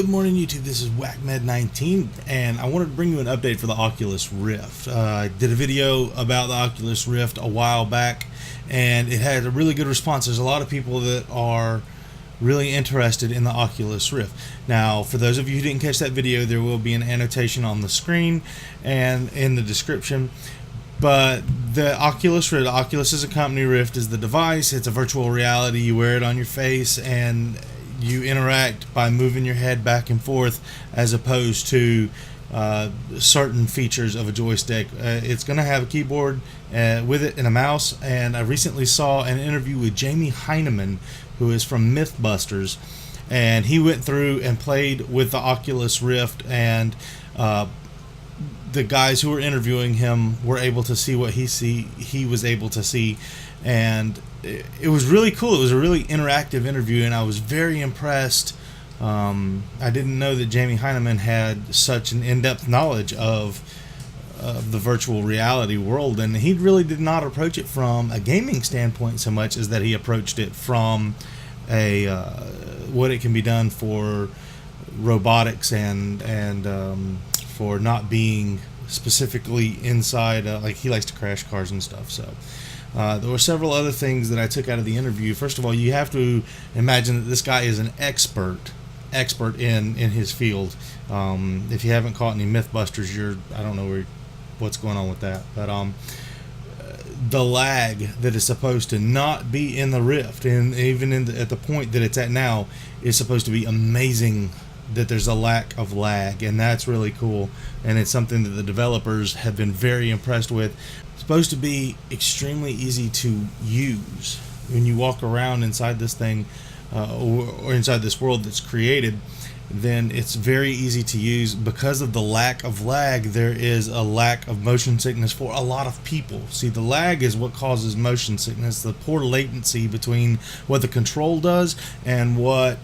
Good morning, YouTube. This is WakMed19, and I wanted to bring you an update for the Oculus Rift. I did a video about the Oculus Rift a while back, and it had a really good response. There's a lot of people that are really interested in the Oculus Rift. Now, for those of you who didn't catch that video, there will be an annotation on the screen and in the description. But the Oculus Rift, Oculus is a company, Rift is the device. It's a virtual reality. You wear it on your face, and you interact by moving your head back and forth, as opposed to certain features of a joystick. It's going to have a keyboard with it and a mouse. And I recently saw an interview with Jamie Heineman, who is from Mythbusters, and he went through and played with the Oculus Rift, and the guys who were interviewing him were able to see what he was able to see, and it was really cool. It was a really interactive interview, and I was very impressed. I didn't know that Jamie Heineman had such an in-depth knowledge of the virtual reality world, and he really did not approach it from a gaming standpoint so much as that he approached it from a what it can be done for robotics and for not being specifically inside, like he likes to crash cars and stuff. So there were several other things that I took out of the interview. First of all, you have to imagine that this guy is an expert in his field. If you haven't caught any Mythbusters, I don't know what's going on with that, but the lag that is supposed to not be in the Rift, and even at the point that it's at now, is supposed to be amazing. That there's a lack of lag, and that's really cool, and it's something that the developers have been very impressed with. It's supposed to be extremely easy to use when you walk around inside this thing, or inside this world that's created. Then it's very easy to use. Because of the lack of lag, there is a lack of motion sickness for a lot of people. See, the lag is what causes motion sickness, the poor latency between what the control does and what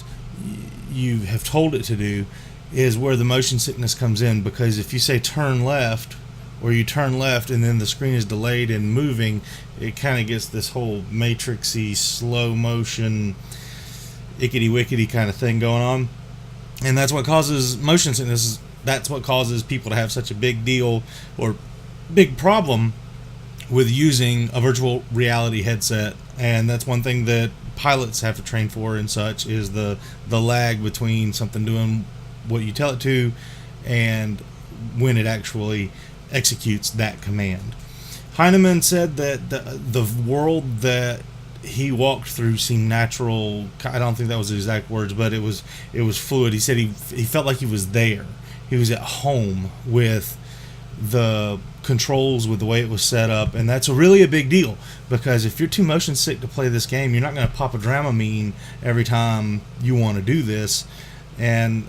you have told it to do is where the motion sickness comes in. Because if you say turn left, or you turn left and then the screen is delayed and moving, it kind of gets this whole matrixy slow motion ickety wickety kind of thing going on, and that's what causes motion sickness. That's what causes people to have such a big deal or big problem with using a virtual reality headset. And that's one thing that pilots have to train for and such, is the lag between something doing what you tell it to and when it actually executes that command. Heineman said that the world that he walked through seemed natural. I don't think that was the exact words, but it was fluid. He said he felt like he was there. He was at home with the controls, with the way it was set up, and that's really a big deal, because if you're too motion sick to play this game, you're not going to pop a Dramamine every time you want to do this, and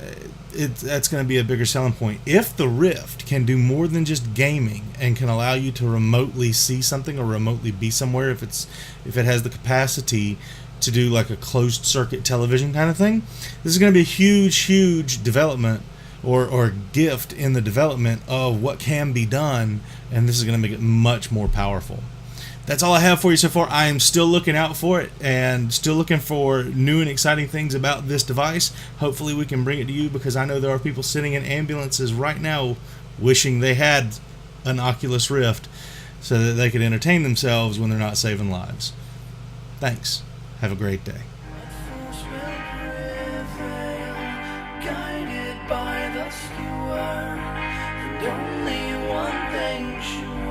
that's going to be a bigger selling point. If the Rift can do more than just gaming and can allow you to remotely see something or remotely be somewhere, if it has the capacity to do like a closed circuit television kind of thing, this is going to be a huge development or gift in the development of what can be done, and this is going to make it much more powerful. That's all I have for you so far. I am still looking out for it and still looking for new and exciting things about this device. Hopefully we can bring it to you, because I know there are people sitting in ambulances right now wishing they had an Oculus Rift so that they could entertain themselves when they're not saving lives. Thanks. Have a great day. Guided by the skewer, and only one thing sure.